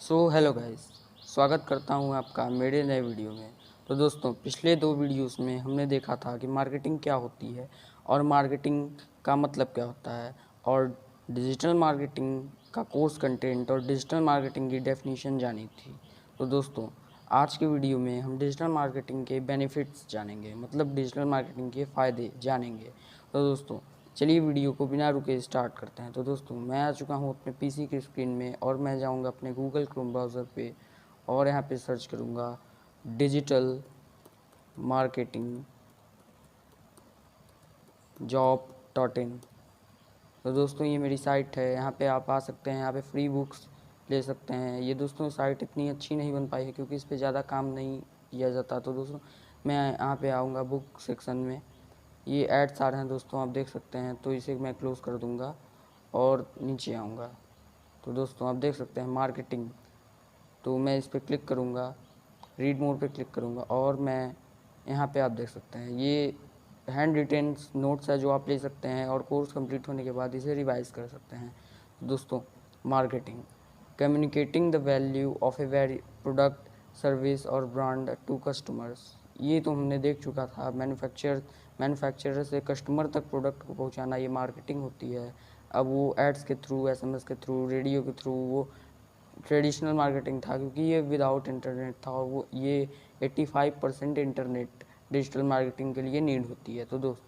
Hello guys, स्वागत करता हूं आपका मेरे नए वीडियो में। तो दोस्तों, पिछले दो वीडियोस में हमने देखा था कि मार्केटिंग क्या होती है और मार्केटिंग का मतलब क्या होता है, और डिजिटल मार्केटिंग का कोर्स कंटेंट और डिजिटल मार्केटिंग की डेफिनेशन जानी थी। तो दोस्तों, आज के वीडियो में हम डिजिटल मार्केटिंग के बेनिफिट्स जानेंगे, मतलब डिजिटल मार्केटिंग के फ़ायदे जानेंगे। तो दोस्तों, चलिए वीडियो को बिना रुके स्टार्ट करते हैं। तो दोस्तों, मैं आ चुका हूँ अपने पीसी की स्क्रीन में और मैं जाऊँगा अपने गूगल क्रोम ब्राउज़र पे और यहाँ पे सर्च करूँगा डिजिटल मार्केटिंग jobs.in। तो दोस्तों, ये मेरी साइट है, यहाँ पे आप आ सकते हैं, यहाँ पे फ्री बुक्स ले सकते हैं। ये दोस्तों साइट इतनी अच्छी नहीं बन पाई है क्योंकि इस पर ज़्यादा काम नहीं किया जाता। तो दोस्तों, मैं यहाँ पे आऊँगा बुक सेक्शन में। ये एड्स आ रहे हैं दोस्तों, आप देख सकते हैं, तो इसे मैं क्लोज़ कर दूँगा और नीचे आऊँगा। तो दोस्तों, आप देख सकते हैं मार्केटिंग, तो मैं इस पर क्लिक करूँगा, रीड मोर पे क्लिक करूँगा और मैं यहाँ पे आप देख सकते हैं ये हैंड रिटेन नोट्स है जो आप ले सकते हैं और कोर्स कंप्लीट होने के बाद इसे रिवाइज कर सकते हैं। दोस्तों, marketing communicating the value of a very product service और ब्रांड टू कस्टमर्स। ये तो हमने देख चुका था, मैन्युफैक्चरर से कस्टमर तक प्रोडक्ट को पहुंचाना, ये मार्केटिंग होती है। अब वो एड्स के थ्रू, एसएमएस के थ्रू, रेडियो के थ्रू, वो ट्रेडिशनल मार्केटिंग था क्योंकि ये विदाउट इंटरनेट था, और वो ये 85% इंटरनेट डिजिटल मार्केटिंग के लिए नीड होती है। तो दोस्त,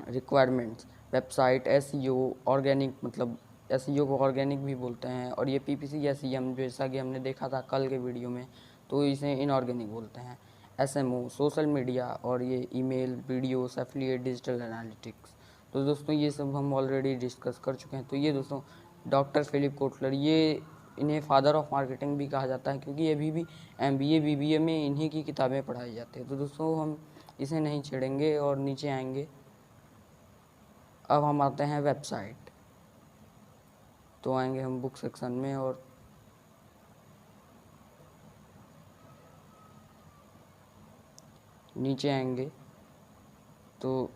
रिक्वायरमेंट्स वेबसाइट एसईओ ऑर्गेनिक, मतलब एसईओ को ऑर्गेनिक भी बोलते हैं, और ये पीपीसी एसईएम जैसा कि हमने देखा था कल के वीडियो में, तो इसे इनऑर्गेनिक बोलते हैं। एसएमओ सोशल मीडिया, और ये email, videos, affiliate, digital analytics. तो दोस्तों, ये सब हम ऑलरेडी डिस्कस कर चुके हैं। तो ये दोस्तों डॉक्टर फिलिप कोटलर, ये इन्हें फादर ऑफ मार्केटिंग भी कहा जाता है क्योंकि अभी भी एमबीए बीबीए में इन्हीं की किताबें पढ़ाई जाती है। तो दोस्तों, हम इसे नहीं छेड़ेंगे और नीचे आएंगे। अब हम आते हैं वेबसाइट, तो आएंगे हम बुक सेक्शन में और नीचे आएंगे तो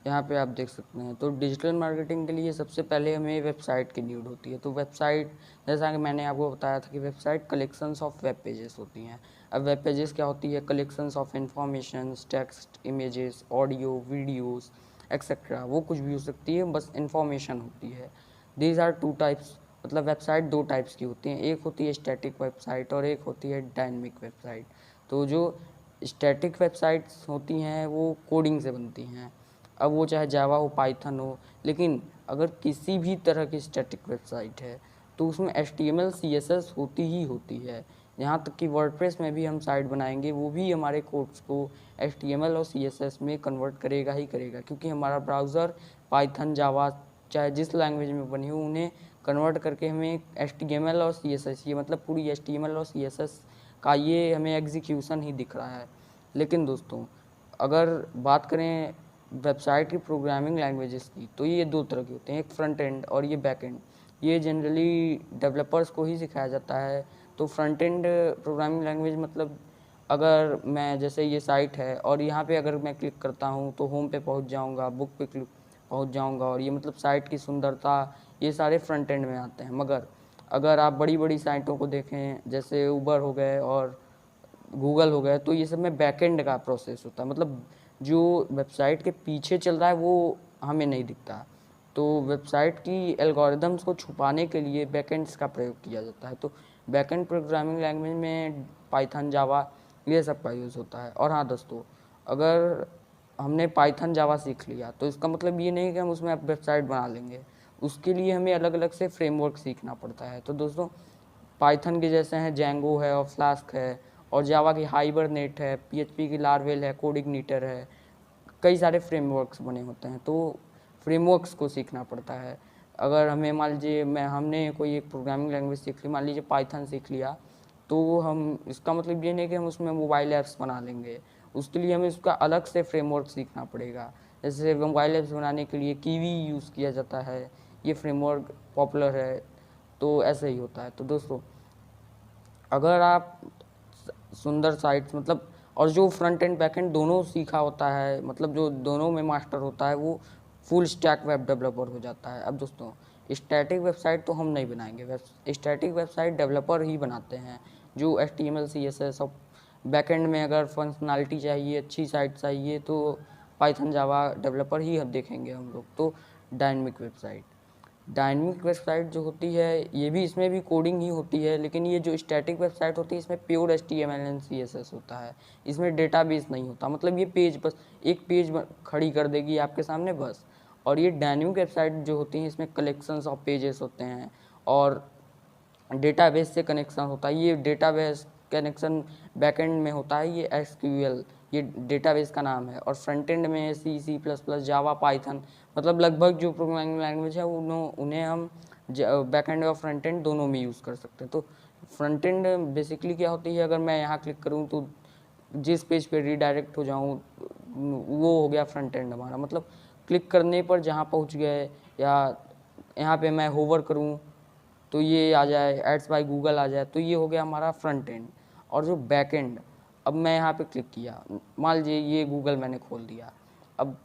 यहाँ पे आप देख सकते हैं। तो डिजिटल मार्केटिंग के लिए सबसे पहले हमें वेबसाइट की नीड होती है। तो वेबसाइट, जैसा कि मैंने आपको बताया था कि website collections of web pages होती हैं। अब वेब पेजेस क्या होती है? Collections of information, text, images, audio, videos etcetera, वो कुछ भी हो सकती है, बस इंफॉर्मेशन होती है। दीज आर टू टाइप्स, मतलब वेबसाइट दो टाइप्स की होती हैं, एक होती है स्टैटिक वेबसाइट और एक होती है डायनेमिक वेबसाइट। तो जो स्टैटिक वेबसाइट्स होती हैं वो कोडिंग से बनती हैं, अब वो चाहे जावा हो, पाइथन हो, लेकिन अगर किसी भी तरह की स्टैटिक वेबसाइट है तो उसमें HTML CSS होती ही होती है। यहाँ तक कि वर्डप्रेस में भी हम साइट बनाएंगे, वो भी हमारे कोड्स को HTML और CSS में कन्वर्ट करेगा ही करेगा, क्योंकि हमारा ब्राउज़र पाइथन, जावा, चाहे जिस लैंग्वेज में बनी हो, उन्हें कन्वर्ट करके हमें HTML और CSS, ये मतलब पूरी HTML और CSS का ये हमें एग्जीक्यूशन ही दिख रहा है। लेकिन दोस्तों, अगर बात करें वेबसाइट की प्रोग्रामिंग लैंग्वेजेस की, तो ये दो तरह के होते हैं, एक फ्रंट एंड और ये बैक एंड। ये जनरली डेवलपर्स को ही सिखाया जाता है। तो फ्रंट एंड प्रोग्रामिंग लैंग्वेज मतलब, अगर मैं, जैसे ये साइट है और यहाँ पे अगर मैं क्लिक करता हूँ तो होम पे पहुँच जाऊँगा, बुक पे क्लिक पहुँच जाऊँगा, और ये मतलब साइट की सुंदरता, ये सारे फ्रंट एंड में आते हैं। मगर अगर आप बड़ी बड़ी साइटों को देखें, जैसे ऊबर हो गए और गूगल हो गया, तो ये सब में बैकएंड का प्रोसेस होता है, मतलब जो वेबसाइट के पीछे चल रहा है वो हमें नहीं दिखता। तो वेबसाइट की एल्गोरिदम्स को छुपाने के लिए बैकएंड्स का प्रयोग किया जाता है। तो बैकएंड प्रोग्रामिंग लैंग्वेज में पाइथन, जावा, ये सब का यूज़ होता है। और हाँ दोस्तों, अगर हमने पाइथन, जावा सीख लिया तो इसका मतलब ये नहीं कि हम उसमें वेबसाइट बना लेंगे, उसके लिए हमें अलग अलग से फ्रेमवर्क सीखना पड़ता है। तो दोस्तों, पाइथन के जैसे हैं जैंगो है और फ्लास्क है, और जावा की हाइबरनेट है, PHP की लारवेल है, कोडिग्निटर है, कई सारे फ्रेमवर्क्स बने होते हैं। तो फ्रेमवर्क्स को सीखना पड़ता है। अगर हमें मान लीजिए हमने कोई एक प्रोग्रामिंग लैंग्वेज सीख ली, मान लीजिए पाइथन सीख लिया, तो हम, इसका मतलब ये नहीं कि हम उसमें मोबाइल ऐप्स बना लेंगे, उसके लिए हमें उसका अलग से फ्रेमवर्क सीखना पड़ेगा। जैसे मोबाइल ऐप्स बनाने के लिए कीवी यूज़ किया जाता है, ये फ्रेमवर्क पॉपुलर है, तो ऐसे ही होता है। तो दोस्तों, अगर आप सुंदर साइट्स, और जो फ्रंट एंड बैक एंड दोनों सीखा होता है, मतलब जो दोनों में मास्टर होता है, वो फुल स्टैक वेब डेवलपर हो जाता है। अब दोस्तों स्टैटिक वेबसाइट तो हम नहीं बनाएंगे, स्टैटिक वेबसाइट डेवलपर ही बनाते हैं, जो HTML CSS और बैकएंड में अगर फंक्शनलिटी चाहिए, अच्छी साइट चाहिए, तो पाइथन जावा डेवलपर ही देखेंगे हम लोग। तो डायनेमिक वेबसाइट जो होती है, ये भी, इसमें भी कोडिंग ही होती है, लेकिन ये जो स्टैटिक वेबसाइट होती है इसमें प्योर HTML एंड CSS होता है, इसमें डेटाबेस नहीं होता। मतलब ये पेज, बस एक पेज खड़ी कर देगी आपके सामने बस। और ये डायनेमिक वेबसाइट जो होती हैं इसमें कलेक्शंस ऑफ पेजेस होते हैं और डेटाबेस से कनेक्शन होता है। ये डेटाबेस कनेक्शन बैकएंड में होता है, ये SQL, ये डेटाबेस का नाम है। और फ्रंट एंड में C++, जावा, पाइथन, मतलब लगभग जो प्रोग्रामिंग लैंग्वेज है उन्हें हम बैकएंड और फ्रंट एंड दोनों में यूज़ कर सकते हैं। तो फ्रंट एंड बेसिकली क्या होती है, अगर मैं यहाँ क्लिक करूँ तो जिस पेज पे रीडायरेक्ट हो जाऊँ वो हो गया फ्रंट एंड हमारा। मतलब क्लिक करने पर जहाँ पहुँच गए, या यहाँ पे मैं होवर करूँ तो ये आ जाए, एड्स बाय गूगल आ जाए, तो ये हो गया हमारा फ्रंट एंड। और जो बैक एंड, अब मैं यहाँ पे क्लिक किया, मान लीजिए ये गूगल मैंने खोल दिया, अब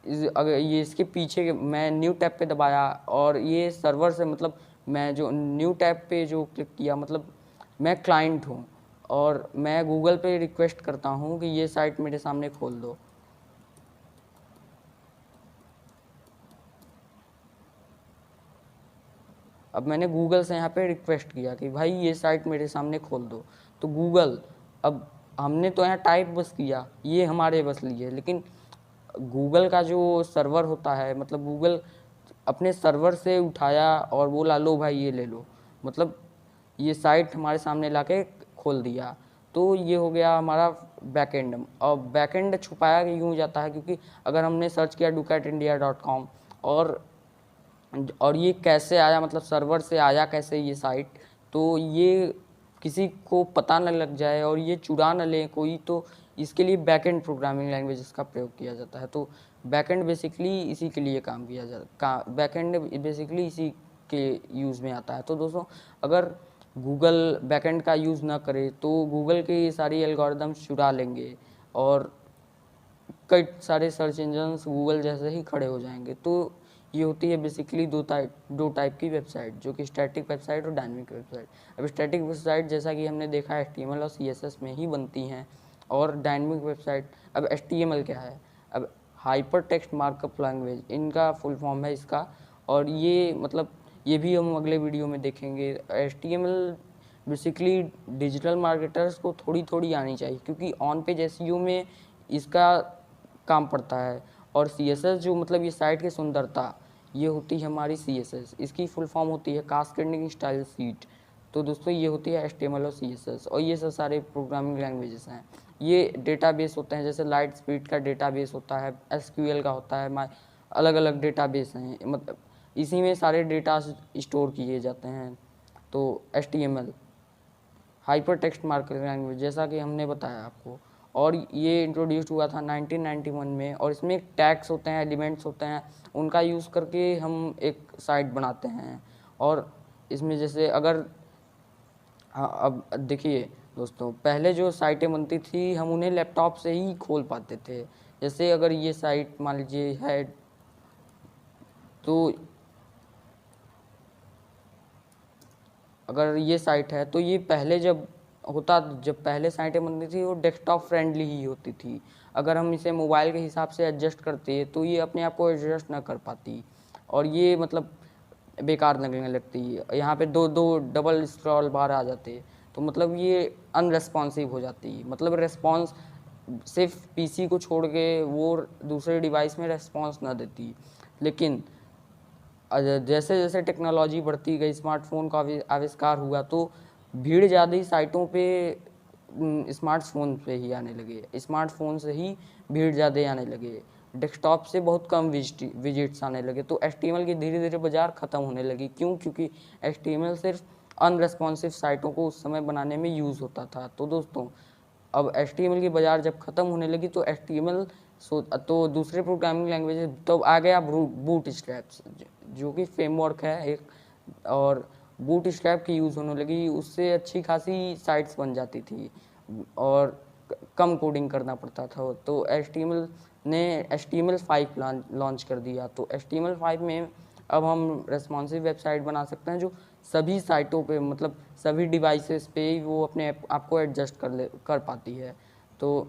अगर ये इसके पीछे मैं न्यू टैब पे दबाया और ये सर्वर से, मतलब मैं जो न्यू टैब पे जो क्लिक किया, मतलब मैं क्लाइंट हूँ और मैं गूगल पे रिक्वेस्ट करता हूँ कि ये साइट मेरे सामने खोल दो। अब मैंने गूगल से यहाँ पे रिक्वेस्ट किया कि भाई ये साइट मेरे सामने खोल दो, तो गूगल, अब हमने तो यहाँ टाइप बस किया, ये हमारे बस लिए, लेकिन गूगल का जो सर्वर होता है, मतलब गूगल अपने सर्वर से उठाया और बोला लो भाई ये ले लो, मतलब ये साइट हमारे सामने लाके खोल दिया। तो ये हो गया हमारा बैकएंड। और बैकएंड छुपाया यूँ जाता है क्योंकि अगर हमने सर्च किया ducatindia.com और ये कैसे आया, मतलब सर्वर से आया कैसे ये साइट, तो ये किसी को पता न लग जाए और ये चुरा न ले कोई, तो इसके लिए बैकएंड प्रोग्रामिंग लैंग्वेज का प्रयोग किया जाता है। तो बैकएंड बेसिकली इसी के लिए काम किया जाता, बैकएंड बेसिकली इसी के यूज़ में आता है। तो दोस्तों अगर गूगल बैकएंड का यूज़ ना करे तो गूगल के ये सारी एल्गोरिदम्स चुरा लेंगे और कई सारे सर्च इंजन्स गूगल जैसे ही खड़े हो जाएंगे। तो ये होती है बेसिकली दो टाइप की वेबसाइट, जो कि स्टैटिक वेबसाइट और डायनेमिक वेबसाइट। अब स्टैटिक वेबसाइट जैसा कि हमने देखा है HTML और CSS में ही बनती हैं, और डायनेमिक वेबसाइट, अब HTML क्या है, अब हाइपर टेक्स्ट मार्कअप लैंग्वेज इनका फुल फॉर्म है इसका, और ये मतलब ये भी हम अगले वीडियो में देखेंगे। HTML बेसिकली डिजिटल मार्केटर्स को थोड़ी थोड़ी आनी चाहिए क्योंकि ऑन पेज SEO में इसका काम पड़ता है। और CSS जो, मतलब ये साइट की सुंदरता, ये होती है हमारी CSS, इसकी फुल फॉर्म होती है कास्केडिंग स्टाइल शीट। तो दोस्तों ये होती है HTML और CSS, और ये सब सारे प्रोग्रामिंग लैंग्वेजेस हैं। ये डेटाबेस होते हैं, जैसे लाइट स्पीड का डेटाबेस होता है, SQL का होता है, अलग अलग डेटाबेस हैं, मतलब इसी में सारे डेटा स्टोर किए जाते हैं। तो HTML hyper text markup language, जैसा कि हमने बताया आपको, और ये इंट्रोड्यूस हुआ था 1991 में, और इसमें टैग्स होते हैं, एलिमेंट्स होते हैं, उनका यूज़ करके हम एक साइट बनाते हैं। और इसमें जैसे अगर, हाँ, अब देखिए दोस्तों, पहले जो साइटें बनती थी हम उन्हें लैपटॉप से ही खोल पाते थे। जैसे अगर ये साइट मान लीजिए है, तो अगर ये साइट है तो ये पहले जब पहले साइटें बनती थी वो डेस्कटॉप फ्रेंडली ही होती थी। अगर हम इसे मोबाइल के हिसाब से एडजस्ट करते तो ये अपने आप को एडजस्ट ना कर पाती, और ये मतलब बेकार लगने लगती है। यहाँ पे दो दो डबल स्क्रॉल बार आ जाते, तो मतलब ये अनरेस्पॉन्सिव हो जाती, मतलब रेस्पॉन्स सिर्फ PC को छोड़ के वो दूसरे डिवाइस में रेस्पॉन्स ना देती। लेकिन जैसे जैसे टेक्नोलॉजी बढ़ती गई, स्मार्टफोन का आविष्कार हुआ, तो भीड़ ज़्यादा साइटों पे स्मार्टफोन पे ही आने लगे, स्मार्टफोन से ही भीड़ ज़्यादा आने लगे, डेस्कटॉप से बहुत कम विजिट्स आने लगे। तो HTML की धीरे धीरे बाजार ख़त्म होने लगी। क्यों? क्योंकि HTML सिर्फ अनरेस्पॉन्सिव साइटों को उस समय बनाने में यूज़ होता था। तो दोस्तों अब HTML की बाजार जब ख़त्म होने लगी तो HTML तो दूसरे प्रोग्रामिंग लैंग्वेज, तो आ गया बूट स्ट्रैप्स, जो कि फ्रेमवर्क है एक, और बूट स्ट्रैप की यूज़ होने लगी, उससे अच्छी खासी साइट्स बन जाती थी। और कम कोडिंग करना पड़ता था। तो HTML ने HTML5 लॉन्च कर दिया। तो HTML5 में अब हम रेस्पॉन्सिव वेबसाइट बना सकते हैं जो सभी साइटों पे, मतलब सभी डिवाइसेस पे वो अपने आप को एडजस्ट कर पाती है। तो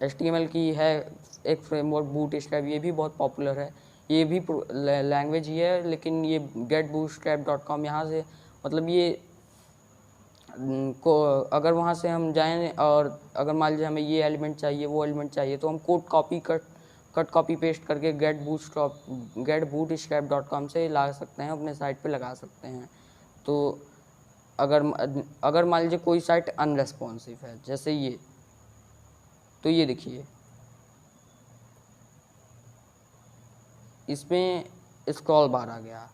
HTML की है एक फ्रेमवर्क बूटस्ट्रैप, ये भी बहुत पॉपुलर है। ये भी लैंग्वेज ही है, लेकिन ये getbootstrap.com यहाँ से, मतलब ये को अगर वहाँ से हम जाएं और अगर मान लीजिए हमें ये एलिमेंट चाहिए, वो एलिमेंट चाहिए, तो हम कोड कट कॉपी पेस्ट करके getbootstrap.com से ला सकते हैं, अपने साइट पे लगा सकते हैं। तो अगर मान लीजिए कोई साइट अनरेस्पॉन्सिव है, जैसे ये, तो ये देखिए इसमें स्क्रॉल बार आ गया,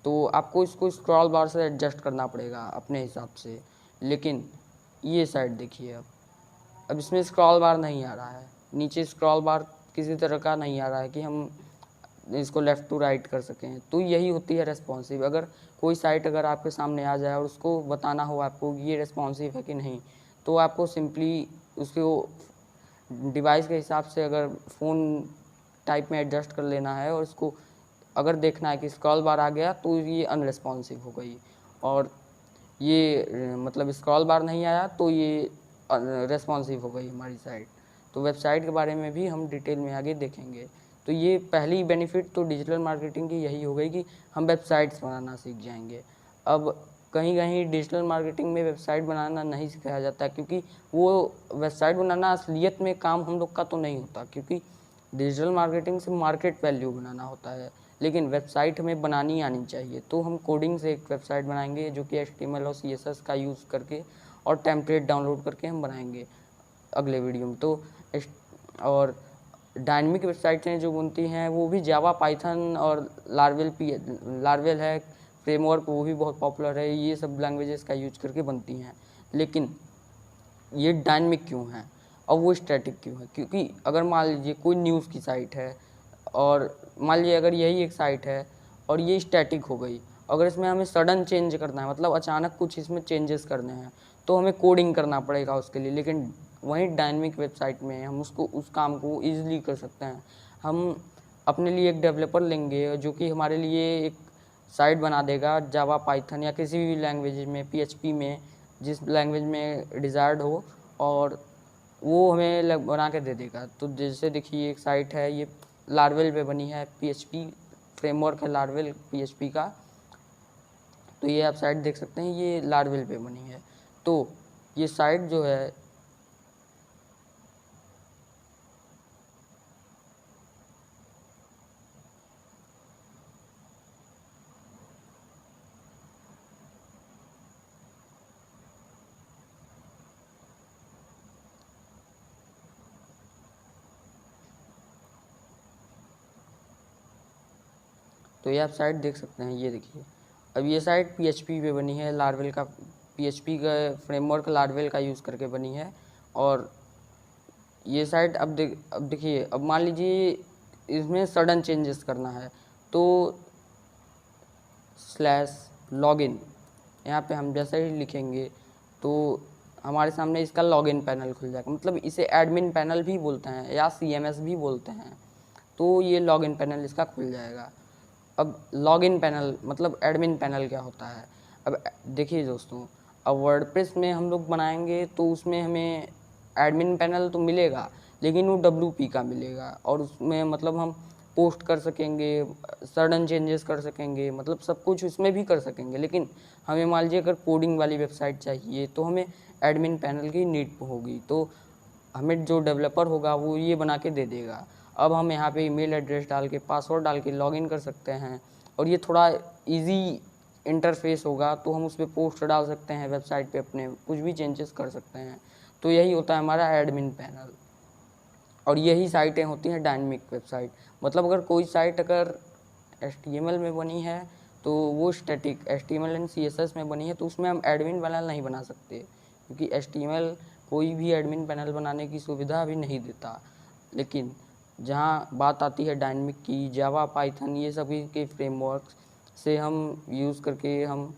तो आपको इसको स्क्रॉल बार से एडजस्ट करना पड़ेगा अपने हिसाब से। लेकिन ये साइट देखिए, अब इसमें स्क्रॉल बार नहीं आ रहा है, नीचे स्क्रॉल बार किसी तरह का नहीं आ रहा है कि हम इसको लेफ़्ट टू राइट कर सकें। तो यही होती है रेस्पॉन्सिव। अगर कोई साइट अगर आपके सामने आ जाए और उसको बताना हो आपको कि ये रेस्पॉन्सिव है कि नहीं, तो आपको सिंपली उसको डिवाइस के हिसाब से अगर फ़ोन टाइप में एडजस्ट कर लेना है, और इसको अगर देखना है कि स्क्रॉल बार आ गया तो ये अनरेस्पॉन्सिव हो गई, और ये मतलब स्क्रॉल बार नहीं आया तो ये रेस्पॉन्सिव हो गई हमारी साइट। तो वेबसाइट के बारे में भी हम डिटेल में आगे देखेंगे। तो ये पहली बेनिफिट तो डिजिटल मार्केटिंग की यही हो गई कि हम वेबसाइट्स बनाना सीख जाएंगे। अब कहीं कहीं डिजिटल मार्केटिंग में वेबसाइट बनाना नहीं सिखाया जाता, क्योंकि वो वेबसाइट बनाना असलियत में काम हम लोग का तो नहीं होता, क्योंकि डिजिटल मार्केटिंग से मार्केट वैल्यू बनाना होता है, लेकिन वेबसाइट हमें बनानी आनी चाहिए। तो हम कोडिंग से एक वेबसाइट बनाएंगे जो कि HTML और CSS का यूज़ करके और टेम्पलेट डाउनलोड करके हम बनाएंगे अगले वीडियो में। तो और डायनेमिक वेबसाइटें जो बनती हैं वो भी जावा, पाइथन और लारवेल है फ्रेमवर्क, वो भी बहुत पॉपुलर है। ये सब लैंग्वेजेस का यूज करके बनती हैं। लेकिन ये डायनेमिक क्यों है और वो स्टैटिक क्यों है? क्योंकि अगर मान लीजिए कोई न्यूज़ की साइट है, और मान लीजिए अगर यही एक साइट है और ये स्टैटिक हो गई, अगर इसमें हमें सडन चेंज करना है, मतलब अचानक कुछ इसमें चेंजेस करने हैं, तो हमें कोडिंग करना पड़ेगा उसके लिए। लेकिन वहीं डायनेमिक वेबसाइट में हम उस काम को ईजिली कर सकते हैं। हम अपने लिए एक डेवलपर लेंगे जो कि हमारे लिए एक साइट बना देगा जावा, पाइथन या किसी भी लैंग्वेज में, PHP में, जिस लैंग्वेज में डिज़ायर्ड हो, और वो हमें बना के दे देगा। तो जैसे देखिए एक साइट है, ये लारवेल पे बनी है, PHP फ्रेमवर्क है लारवेल PHP का। तो ये आप साइट देख सकते हैं, ये लारवेल पे बनी है। तो ये साइट जो है, तो ये आप साइट देख सकते हैं, ये देखिए। अब ये साइट PHP पे बनी है, लारवेल का PHP का फ्रेमवर्क लारवेल का यूज़ करके बनी है। और ये साइट अब देखिए, अब मान लीजिए इसमें सडन चेंजेस करना है, तो /login यहाँ पे हम जैसे ही लिखेंगे तो हमारे सामने इसका लॉगिन पैनल खुल जाएगा। मतलब इसे एडमिन पैनल भी बोलते हैं या CMS भी बोलते हैं। तो ये लॉगिन पैनल इसका खुल जाएगा। अब लॉगिन पैनल मतलब एडमिन पैनल क्या होता है? अब देखिए दोस्तों, अब वर्डप्रेस में हम लोग बनाएंगे तो उसमें हमें एडमिन पैनल तो मिलेगा, लेकिन वो WP का मिलेगा, और उसमें मतलब हम पोस्ट कर सकेंगे, सडन चेंजेस कर सकेंगे, मतलब सब कुछ उसमें भी कर सकेंगे। लेकिन हमें मान लीजिए अगर कोडिंग वाली वेबसाइट चाहिए तो हमें एडमिन पैनल की नीड होगी। तो हमें जो डेवलपर होगा वो ये बना के दे देगा। अब हम यहाँ पे ईमेल एड्रेस डाल के, पासवर्ड डाल के लॉगिन कर सकते हैं, और ये थोड़ा इजी इंटरफेस होगा। तो हम उस पर पोस्ट डाल सकते हैं, वेबसाइट पे अपने कुछ भी चेंजेस कर सकते हैं। तो यही होता है हमारा एडमिन पैनल। और यही साइटें होती हैं डायनेमिक वेबसाइट। मतलब अगर कोई साइट अगर HTML में बनी है तो वो स्टैटिक, HTML एंड CSS में बनी है तो उसमें हम एडमिन पैनल नहीं बना सकते, क्योंकि HTML कोई भी एडमिन पैनल बनाने की सुविधा अभी नहीं देता। लेकिन जहाँ बात आती है डायनेमिक की, जावा, पाइथन, ये सभी के फ्रेमवर्क से हम यूज़ करके हम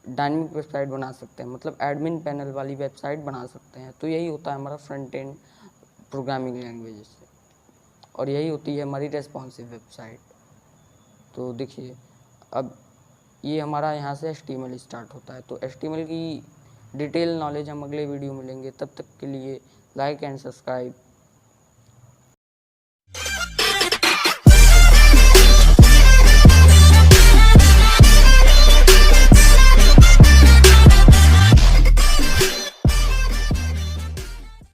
डायनेमिक वेबसाइट बना सकते हैं, मतलब एडमिन पैनल वाली वेबसाइट बना सकते हैं। तो यही होता है हमारा फ्रंट एंड प्रोग्रामिंग लैंग्वेज से, और यही होती है हमारी रेस्पॉन्सिव वेबसाइट। तो देखिए अब ये हमारा यहाँ से HTML स्टार्ट होता है। तो HTML की डिटेल नॉलेज हम अगले वीडियो में लेंगे। तब तक के लिए लाइक एंड सब्सक्राइब।